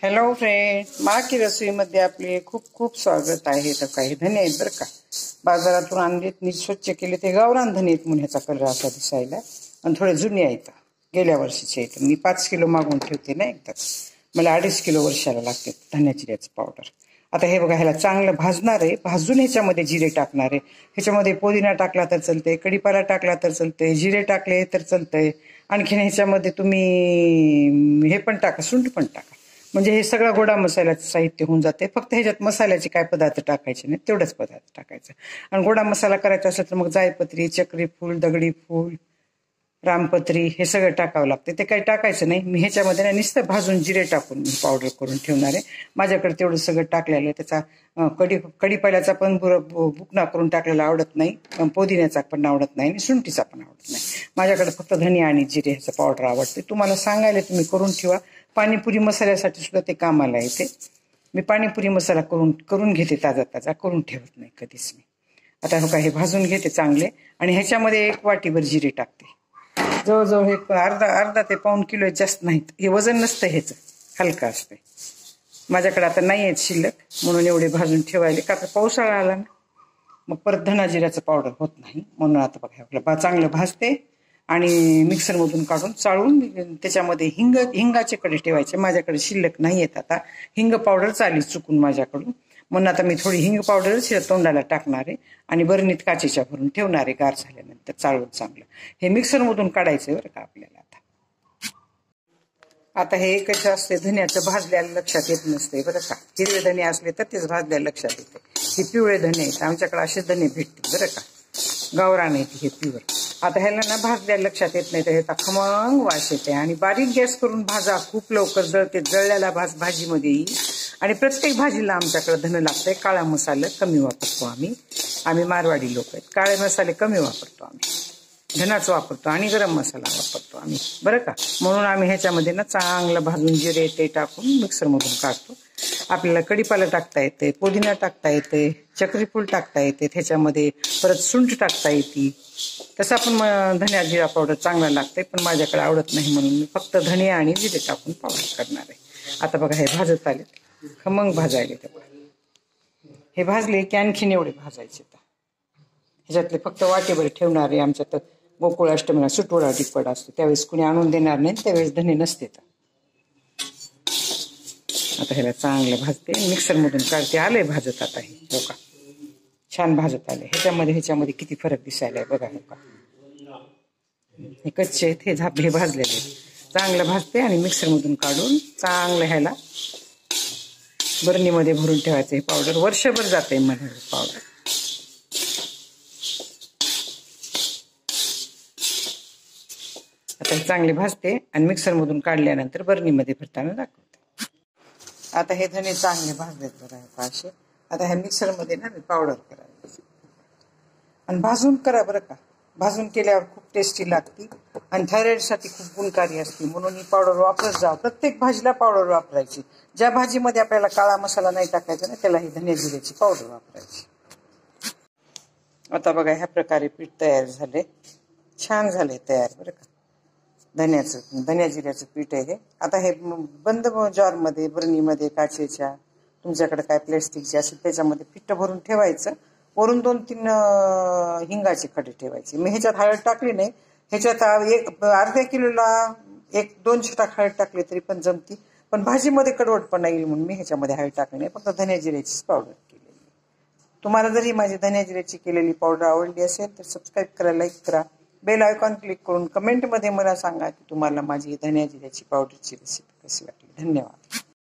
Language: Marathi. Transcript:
हॅलो फ्रेंड, मा की रसोईमध्ये आपले खूप खूप स्वागत आहे. तर काही धने आहेत बरं का, बाजारातून आणलेत, नीट स्वच्छ केले. ते गावरान धने आहेत म्हणून ह्याचा कलर असा दिसायला, आणि थोडे जुने आहेत, गेल्या वर्षीचे आहेत. मी 5 किलो मागून ठेवते ना एकदा, मला 2.5 किलो वर्षाला लागते धन्याची जिऱ्याचं पावडर. आता हे बघा, ह्याला चांगलं भाजणार आहे. भाजून ह्याच्यामध्ये जिरे टाकणार आहे. ह्याच्यामध्ये पुदिना टाकला तर चालतंय, कढीपाला टाकला तर चालतंय, जिरे टाकले तर चालतंय. आणखीन ह्याच्यामध्ये तुम्ही हे पण टाका, सुंठ पण टाका. म्हणजे हे सगळं गोडा मसाल्याचं साहित्य होऊन जाते. फक्त ह्याच्यात मसाल्याचे काय पदार्थ टाकायचे नाही, तेवढंच पदार्थ टाकायचं. आणि गोडा मसाला करायचा असेल तर मग जायपत्री, चक्री फूल, दगडी फूल, रामपत्री हे सगळं टाकावं लागते. ते काही टाकायचं नाही. मी ह्याच्यामध्ये नुसतं भाजून जिरे टाकून मी पावडर करून ठेवणार आहे. माझ्याकडे तेवढं सगळं टाकलेलं आहे. त्याचा कढीपाल्याचा पण बुकना करून टाकलेला आवडत नाही, पुदिन्याचा पण आवडत नाही, आणि सुंठीचा पण आवडत नाही. माझ्याकडे फक्त धने आणि जिरे ह्याचं पावडर आवडते. तुम्हाला सांगायला तुम्ही करून ठेवा. पाणीपुरी मसाल्यासाठी सुद्धा ते कामाला येते. मी पाणीपुरी मसाला करून घेते, ताजा ताजा करून ठेवत नाही कधीच मी. आता हो का, हे भाजून घेते चांगले, आणि ह्याच्यामध्ये 1 वाटीभर जिरे टाकते. जवळजवळ हे अर्धा ते पाऊण किलो जास्त नाहीत. हे वजन नसतं ह्याचं, हलका असते. माझ्याकडे आता नाही आहेत शिल्लक, म्हणून एवढे भाजून ठेवायले. का तर पावसाळा आला ना, मग परत धना जिऱ्याचं पावडर होत नाही. म्हणून आता बघा, आपलं चांगलं भाजते आणि मिक्सरमधून काढून चाळून त्याच्यामध्ये हिंगाचे कडे ठेवायचे. माझ्याकडे शिल्लक नाही आहेत आता. हिंग पावडर चाली चुकून माझ्याकडून, म्हणून आता मी थोडी हिंग पावडरच तोंडाला टाकणार आहे आणि बरणीत काचेच्या भरून ठेवणार आहे. गार झाल्यानंतर चाळून चांगलं हे मिक्सरमधून काढायचं बरं का आपल्याला. आता हे कसं असते, धन्याचं भाजल्याला लक्षात येत नसते बरं का. हिरवे धने असले तर तेच भाजल्याला लक्षात येते. हे पिवळे धने आहेत, आमच्याकडे असेच धने भेटतील बरं का, गावरान आहेत हे प्युअर. आता ह्याला ना भाजल्याला लक्षात येत नाही, तर ह्याचा खमंग वास येते. आणि बारीक गॅस करून भाजा, खूप लवकर जळते. जळल्याला भाजीमध्ये येईल. आणि प्रत्येक भाजीला आमच्याकडे धन लागतंय. काळा मसाला कमी वापरतो आम्ही मारवाडी लोक आहेत. काळे मसाले कमी वापरतो आम्ही, धनाचं वापरतो आणि गरम मसाला वापरतो आम्ही बरं का. म्हणून आम्ही ह्याच्यामध्ये ना चांगलं भाजून जिरे ते टाकून मिक्सरमधून काढतो. आपल्याला कढीपाला टाकता येते, पुदिना टाकता येते, चक्री फूल टाकता येते, त्याच्यामध्ये परत सुंठ टाकता येते. तसं पण धन्या जिरा पावडर चांगला लागते, पण माझ्याकडे आवडत नाही म्हणून मी फक्त धने आणि जिरे टाकून पावडर करणार आहे. आता बघा, हे भाजत आले, खमंग भाजायले. हे भाजले की आणखीन एवढे भाजायचे. ह्याच्यातले फक्त वाटेभर ठेवणार आहे. आमच्यात गोकुळ अष्टमीला सुटवडा टिपड असतो, त्यावेळेस कुणी आणून देणार नाही, त्यावेळेस धने नसते. आता ह्याला चांगलं भाजते, मिक्सरमधून काढते. आलंय भाजत आता हे लोका, छान भाजत आले. ह्याच्यामध्ये किती फरक दिसायला आहे बघा. हे कच्चे आहेत, हे भाजलेले. चांगलं भाजते आणि मिक्सरमधून काढून चांगलं ह्याला बरणीमध्ये भरून ठेवायचं. हे पावडर वर्षभर जाते मला पावडर. आता हे चांगले भाजते आणि मिक्सरमधून काढल्यानंतर बरणीमध्ये भरताना दाखवते. आता हे धने चांगले भाजलेत बघा असे. आता ह्या मिक्सरमध्ये ना मी पावडर करायची, आणि भाजून करा बरं का. भाजून केल्यावर खूप टेस्टी लागते आणि थायरॉइडसाठी खूप गुणकारी असते. म्हणून ही पावडर वापरत जा. प्रत्येक भाजीला पावडर वापरायची. ज्या भाजीमध्ये आपल्याला काळा मसाला नाही टाकायचा ना, त्याला ही धने जिऱ्याची पावडर वापरायची. आता बघा, ह्या प्रकारे पीठ तयार झाले, छान झाले तयार बरं का. धन्या जिऱ्याचं पीठ आहे हे. आता हे बंद जारमध्ये, बरणीमध्ये, काचेच्या, तुमच्याकडे काय प्लॅस्टिकचे असेल त्याच्यामध्ये पीठ भरून ठेवायचं. वरून 2-3 हिंगाचे खडे ठेवायचे. मी ह्याच्यात हळद टाकली नाही. ह्याच्यात अर्ध्या किलोला 1-2 छटाक हळद टाकली तरी पण जमती, पण भाजीमध्ये कडवटपणा येईल म्हणून मी ह्याच्यामध्ये हळद टाकली नाही, फक्त धन्या जिऱ्याचीच पावडर केलेली. तुम्हाला जर ही माझी धन्या जिऱ्याची केलेली पावडर आवडली असेल तर सबस्क्राईब करा, लाईक करा, बेल आयकॉन क्लिक करून कमेंटमध्ये मला सांगा की तुम्हाला माझी धन्या जिऱ्याची पावडरची रेसिपी कशी वाटली. धन्यवाद.